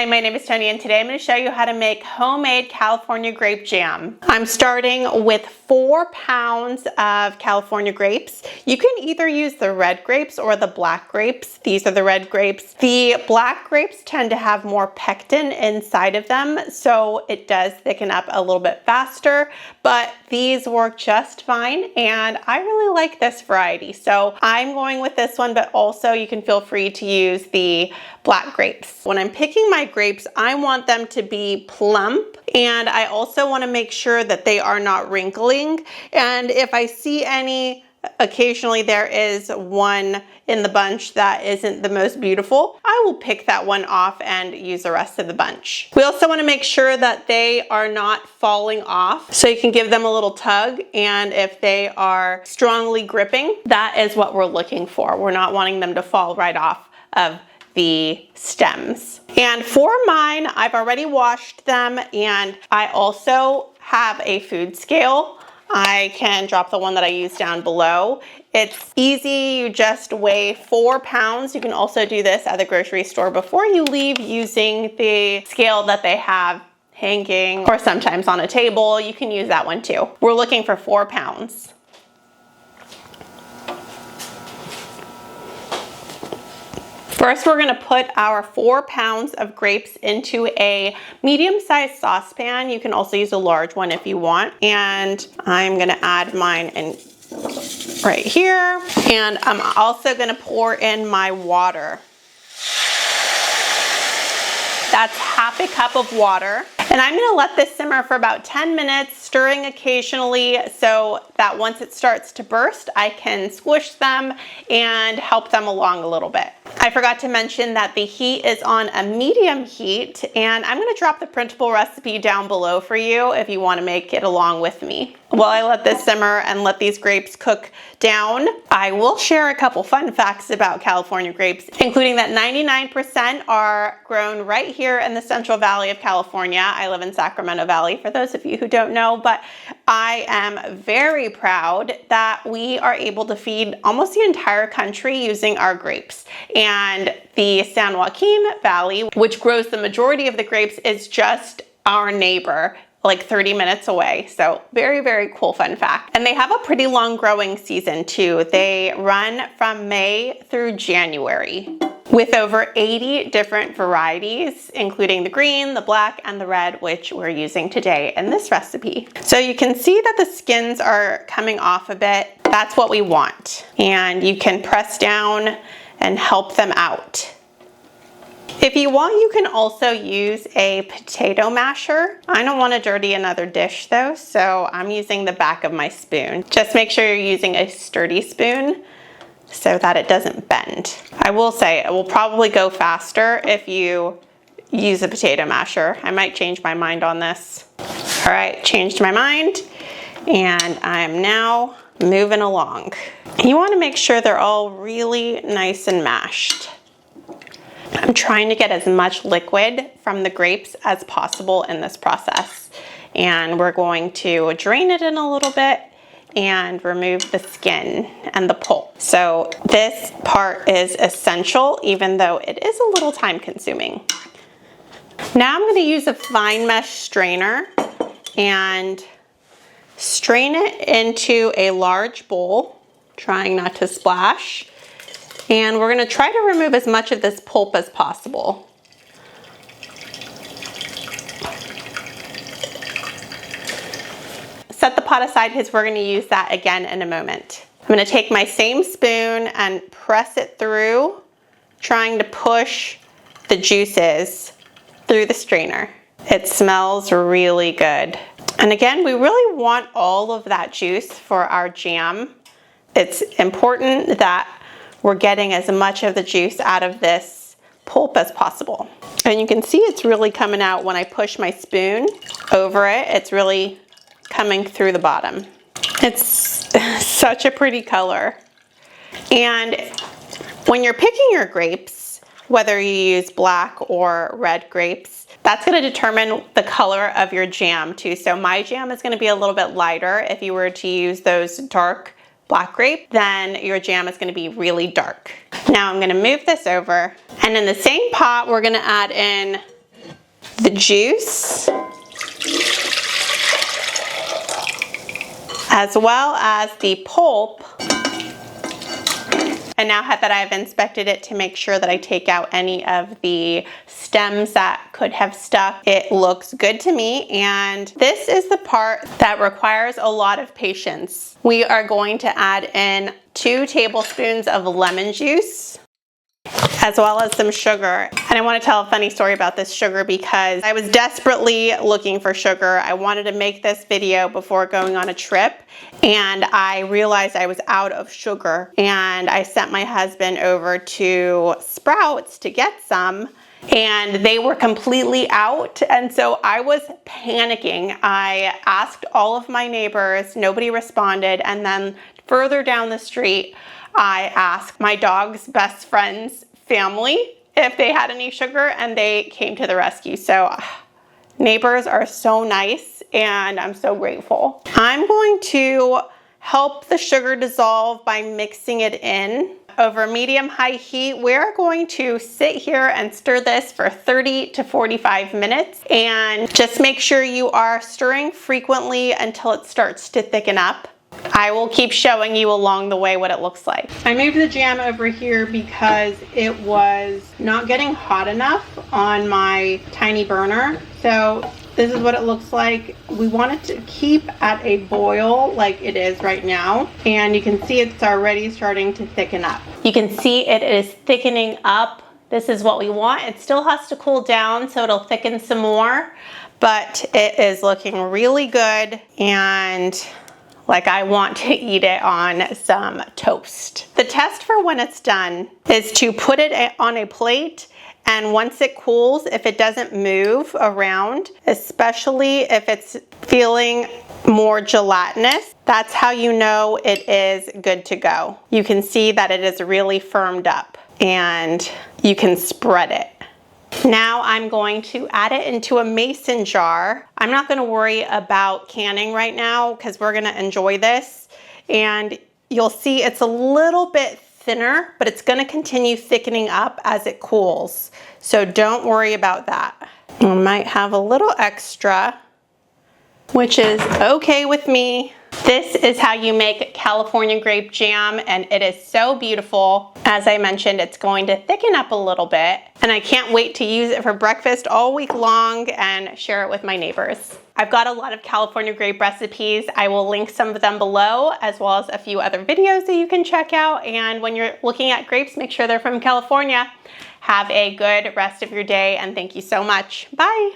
Hi, my name is Tony and today I'm going to show you how to make homemade California grape jam. I'm starting with 4 pounds of California grapes. You can either use the red grapes or the black grapes. These are the red grapes. The black grapes tend to have more pectin inside of them, so it does thicken up a little bit faster, but these work just fine and I really like this variety. So I'm going with this one, but also you can feel free to use the black grapes. When I'm picking my grapes, I want them to be plump, and I also want to make sure that they are not wrinkling. And if I see any, occasionally there is one in the bunch that isn't the most beautiful, I will pick that one off and use the rest of the bunch. We also want to make sure that they are not falling off, so you can give them a little tug, and if they are strongly gripping, that is what we're looking for. We're not wanting them to fall right off of the stems. And for mine, I've already washed them, and I also have a food scale. I can drop the one that I use down below. It's easy, you just weigh 4 pounds. You can also do this at the grocery store before you leave using the scale that they have hanging or sometimes on a table. You can use that one too. We're looking for 4 pounds. First, we're gonna put our 4 pounds of grapes into a medium-sized saucepan. You can also use a large one if you want. And I'm gonna add mine in right here. And I'm also gonna pour in my water. That's half a cup of water. And I'm gonna let this simmer for about 10 minutes, stirring occasionally so that once it starts to burst, I can squish them and help them along a little bit. I forgot to mention that the heat is on a medium heat, and I'm gonna drop the printable recipe down below for you if you wanna make it along with me. While I let this simmer and let these grapes cook down, I will share a couple fun facts about California grapes, including that 99% are grown right here in the Central Valley of California. I live in Sacramento Valley, for those of you who don't know, but I am very proud that we are able to feed almost the entire country using our grapes. And the San Joaquin Valley, which grows the majority of the grapes, is just our neighbor, like 30 minutes away. So very, very cool fun fact. And they have a pretty long growing season too. They run from May through January with over 80 different varieties, including the green, the black, and the red, which we're using today in this recipe. So you can see that the skins are coming off a bit. That's what we want. And you can press down and help them out. If you want, you can also use a potato masher. I don't want to dirty another dish though, so I'm using the back of my spoon. Just make sure you're using a sturdy spoon so that it doesn't bend. I will say it will probably go faster if you use a potato masher. I might change my mind on this. All right, changed my mind, and I'm now moving along. You want to make sure they're all really nice and mashed. I'm trying to get as much liquid from the grapes as possible in this process. And we're going to drain it in a little bit and remove the skin and the pulp. So this part is essential, even though it is a little time consuming. Now I'm going to use a fine mesh strainer and strain it into a large bowl, trying not to splash. And we're going to try to remove as much of this pulp as possible. Set the pot aside because we're going to use that again in a moment. I'm going to take my same spoon and press it through, trying to push the juices through the strainer. It smells really good. And again, we really want all of that juice for our jam. It's important that we're getting as much of the juice out of this pulp as possible. And you can see it's really coming out when I push my spoon over it. It's really coming through the bottom. It's such a pretty color. And when you're picking your grapes, whether you use black or red grapes, that's going to determine the color of your jam too. So my jam is going to be a little bit lighter. If you were to use those dark black grape, then your jam is going to be really dark. Now I'm going to move this over, and in the same pot we're going to add in juice, as well as the pulp. And now that I've inspected it to make sure that I take out any of the stems that could have stuck, it looks good to me. And this is the part that requires a lot of patience. We are going to add in 2 tablespoons of lemon juice, as well as some sugar. And I want to tell a funny story about this sugar because I was desperately looking for sugar. I wanted to make this video before going on a trip, and I realized I was out of sugar, and I sent my husband over to Sprouts to get some, and they were completely out. And so I was panicking. I asked all of my neighbors, nobody responded. And then further down the street, I asked my dog's best friend's family if they had any sugar, and they came to the rescue. So neighbors are so nice, and I'm so grateful. I'm going to help the sugar dissolve by mixing it in. Over medium-high heat, we're going to sit here and stir this for 30 to 45 minutes. And just make sure you are stirring frequently until it starts to thicken up. I will keep showing you along the way what it looks like. I moved the jam over here because it was not getting hot enough on my tiny burner. So this is what it looks like. We want it to keep at a boil like it is right now. And you can see it's already starting to thicken up. You can see it is thickening up. This is what we want. It still has to cool down so it'll thicken some more, but it is looking really good, and like I want to eat it on some toast. The test for when it's done is to put it on a plate, and once it cools, if it doesn't move around, especially if it's feeling more gelatinous, that's how you know it is good to go. You can see that it is really firmed up, and you can spread it. Now I'm going to add it into a mason jar. I'm not going to worry about canning right now because we're going to enjoy this. And you'll see it's a little bit thinner, but it's going to continue thickening up as it cools. So don't worry about that. I might have a little extra, which is okay with me. This is how you make California grape jam, and it is so beautiful. As I mentioned, it's going to thicken up a little bit, and I can't wait to use it for breakfast all week long and share it with my neighbors. I've got a lot of California grape recipes. I will link some of them below, as well as a few other videos that you can check out. And when you're looking at grapes, make sure they're from California. Have a good rest of your day, and thank you so much. Bye.